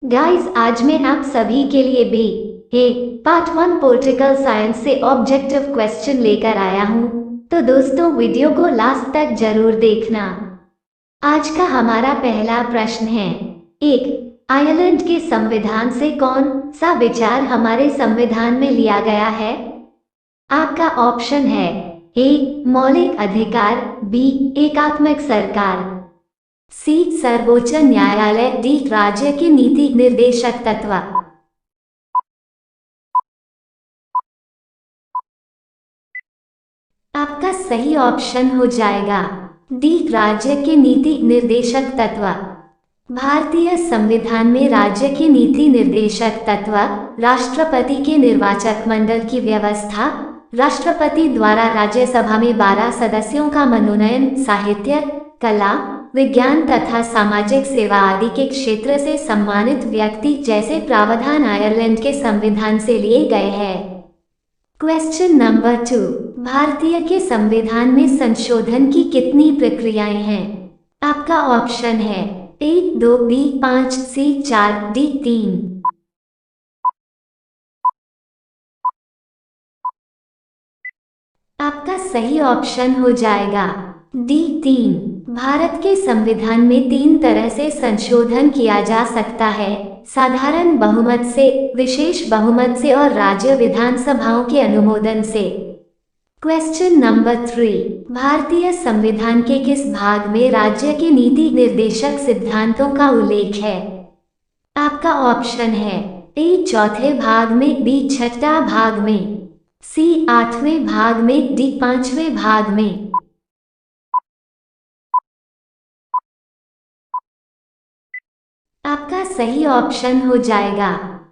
Guys, आज मैं आप सभी के लिए भी हे पार्ट 1 पॉलिटिकल साइंस से ऑब्जेक्टिव क्वेश्चन लेकर आया हूँ। तो दोस्तों, वीडियो को लास्ट तक जरूर देखना। आज का हमारा पहला प्रश्न है, एक आयरलैंड के संविधान से कौन सा विचार हमारे संविधान में लिया गया है? आपका ऑप्शन है ए मौलिक अधिकार, बी एकात्मक सरकार, सी सर्वोच्च न्यायालय, डी राज्य के नीति निर्देशक तत्व। आपका सही ऑप्शन हो जाएगा डी राज्य के नीति निर्देशक तत्व। भारतीय संविधान में राज्य के नीति निर्देशक तत्व राष्ट्रपति के निर्वाचक मंडल की व्यवस्था, राष्ट्रपति द्वारा राज्यसभा में 12 सदस्यों का मनोनयन, साहित्य, कला, विज्ञान तथा सामाजिक सेवा आदि के क्षेत्र से सम्मानित व्यक्ति जैसे प्रावधान आयरलैंड के संविधान से लिए गए हैं। क्वेश्चन नंबर 2, भारतीय के संविधान में संशोधन की कितनी प्रक्रियाएं हैं? आपका ऑप्शन है ए 2, बी 5, सी 4, डी 3। आपका सही ऑप्शन हो जाएगा डी 3। भारत के संविधान में 3 तरह से संशोधन किया जा सकता है, साधारण बहुमत से, विशेष बहुमत से और राज्य विधानसभाओं के अनुमोदन से। क्वेश्चन नंबर 3, भारतीय संविधान के किस भाग में राज्य के नीति निर्देशक सिद्धांतों का उल्लेख है? आपका ऑप्शन है ए चौथे भाग में, बी छठा भाग में, सी 8वें भाग में, डी 5वें भाग में। आपका सही ऑप्शन हो जाएगा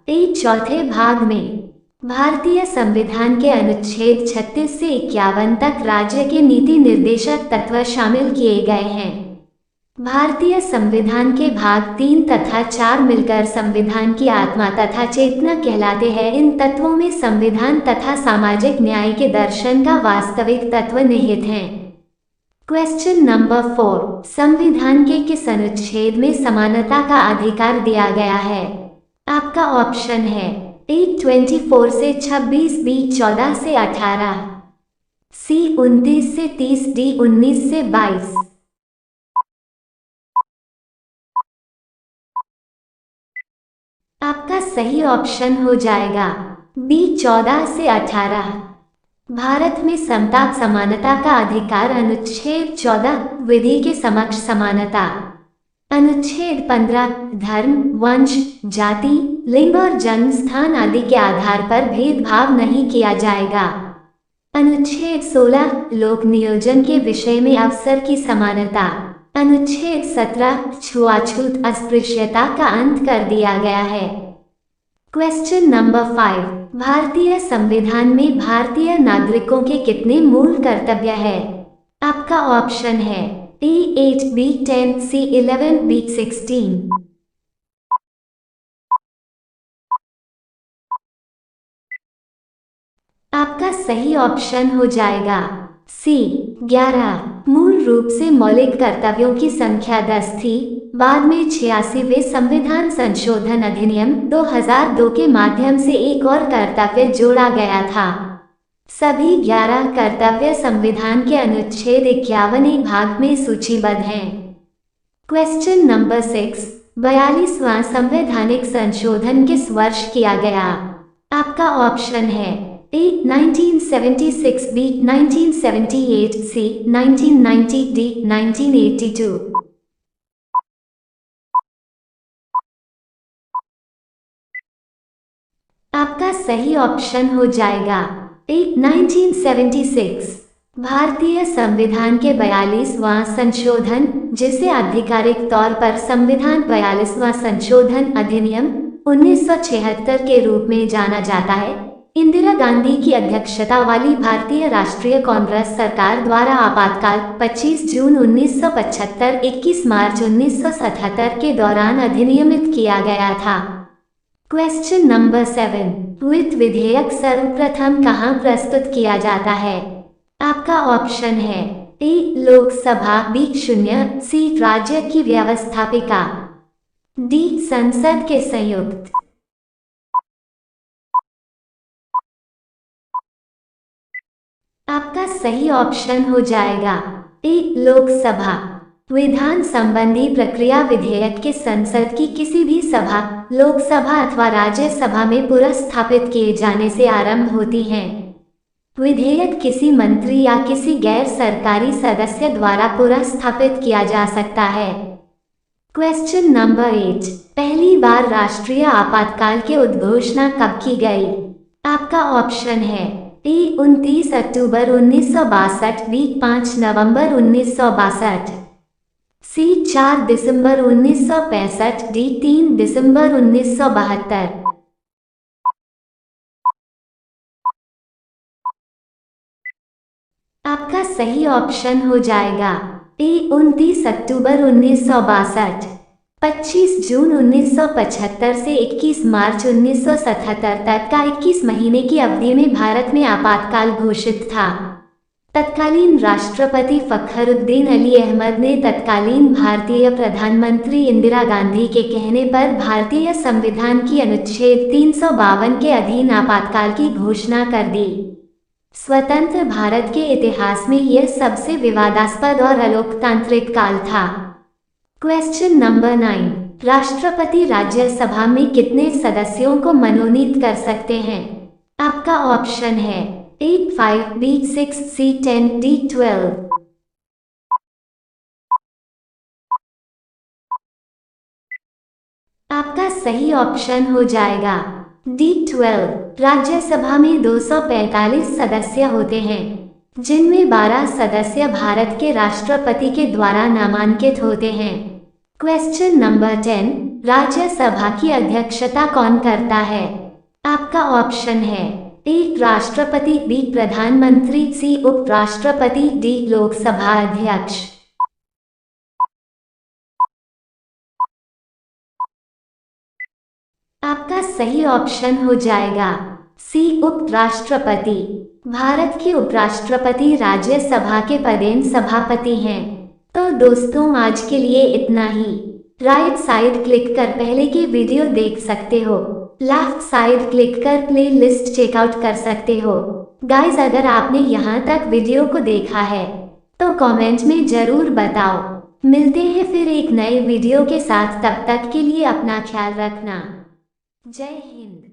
ए चौथे भाग में। भारतीय संविधान के अनुच्छेद 36 से 51 तक राज्य के नीति निर्देशक तत्व शामिल किए गए हैं। भारतीय संविधान के भाग 3 तथा 4 मिलकर संविधान की आत्मा तथा चेतना कहलाते हैं। इन तत्वों में संविधान तथा सामाजिक न्याय के दर्शन का वास्तविक तत्व निहित हैं। क्वेश्चन नंबर 4, संविधान के किस अनुच्छेद में समानता का अधिकार दिया गया है? आपका ऑप्शन है ए 24 से 26, बी 14 से 18, सी 29 से 30, डी 19 से 22। आपका सही ऑप्शन हो जाएगा बी 14 से 18। भारत में समता समानता का अधिकार अनुच्छेद 14 विधि के समक्ष समानता, अनुच्छेद 15 धर्म, वंश, जाति, लिंग और जन्म स्थान आदि के आधार पर भेदभाव नहीं किया जाएगा, अनुच्छेद 16 लोक नियोजन के विषय में अवसर की समानता, अनुच्छेद 17 छुआछूत अस्पृश्यता का अंत कर दिया गया है। क्वेश्चन नंबर 5, भारतीय संविधान में भारतीय नागरिकों के कितने मूल कर्तव्य है? आपका ऑप्शन है ए 8, बी 10, सी 11, बी 16। आपका सही ऑप्शन हो जाएगा सी 11। मूल रूप से मौलिक कर्तव्यों की संख्या 10 थी। बाद में 86वें संविधान संशोधन अधिनियम 2002 के माध्यम से एक और कर्तव्य जोड़ा गया था। सभी 11 कर्तव्य संविधान के अनुच्छेद 51 भाग में सूचीबद्ध हैं। क्वेश्चन नंबर 6, 42वां संवैधानिक संशोधन किस वर्ष किया गया? आपका ऑप्शन है ए 1976, बी 1978, सी 1990, डी 1982। आपका सही ऑप्शन हो जाएगा ए 1976। भारतीय संविधान के 42वां संशोधन, जिसे आधिकारिक तौर पर संविधान 42वां संशोधन अधिनियम 1976 के रूप में जाना जाता है, इंदिरा गांधी की अध्यक्षता वाली भारतीय राष्ट्रीय कांग्रेस सरकार द्वारा आपातकाल 25 जून 1975, 21 मार्च 1977 के दौरान अधिनियमित किया गया था। क्वेश्चन नंबर 7, वित्त विधेयक सर्वप्रथम कहाँ प्रस्तुत किया जाता है? आपका ऑप्शन है ए लोकसभा, बी 0, सी राज्य की व्यवस्थापिका, डी संसद के संयुक्त। आपका सही ऑप्शन हो जाएगा ए लोकसभा। विधान संबंधी प्रक्रिया विधेयक के संसद की किसी भी सभा, लोकसभा अथवा राज्यसभा में पुरस्थापित किए जाने से आरंभ होती हैं। विधेयक किसी मंत्री या किसी गैर सरकारी सदस्य द्वारा पुरस्थापित किया जा सकता है। क्वेश्चन नंबर 8, पहली बार राष्ट्रीय आपातकाल की उद्घोषणा कब की गई? आपका ऑप्शन है ए 29 अक्टूबर 1962, बी 5 नवंबर 1962, सी 4 दिसंबर 1965, डी 3 दिसंबर 1972। आपका सही ऑप्शन हो जाएगा ए 29 अक्टूबर 1962। 25 जून 1975 से 21 मार्च 1977 तक का 21 महीने की अवधि में भारत में आपातकाल घोषित था। तत्कालीन राष्ट्रपति फखरुद्दीन अली अहमद ने तत्कालीन भारतीय प्रधानमंत्री इंदिरा गांधी के कहने पर भारतीय संविधान की अनुच्छेद 352 के अधीन आपातकाल की घोषणा कर दी। स्वतंत्र भारत के इतिहास में यह सबसे विवादास्पद और अलोकतांत्रिक काल था। क्वेश्चन नंबर 9, राष्ट्रपति राज्यसभा में कितने सदस्यों को मनोनीत कर सकते हैं? आपका ऑप्शन है ए 5, बी 6, सी 10, डी 12। आपका सही ऑप्शन हो जाएगा डी 12। राज्यसभा में 245 सदस्य होते हैं, जिनमें 12 सदस्य भारत के राष्ट्रपति के द्वारा नामांकित होते हैं। क्वेश्चन नंबर 10, राज्यसभा की अध्यक्षता कौन करता है? आपका ऑप्शन है ए राष्ट्रपति, बी प्रधानमंत्री, सी उपराष्ट्रपति, डी लोकसभा अध्यक्ष। आपका सही ऑप्शन हो जाएगा सी उपराष्ट्रपति। भारत के उपराष्ट्रपति राज्यसभा के पदेन सभापति हैं। तो दोस्तों आज के लिए इतना ही। राइट साइड क्लिक कर पहले की वीडियो देख सकते हो, लेफ्ट साइड क्लिक कर प्ले लिस्ट चेकआउट कर सकते हो। गाइस अगर आपने यहाँ तक वीडियो को देखा है तो कमेंट में जरूर बताओ। मिलते हैं फिर एक नए वीडियो के साथ, तब तक के लिए अपना ख्याल रखना। जय हिंद।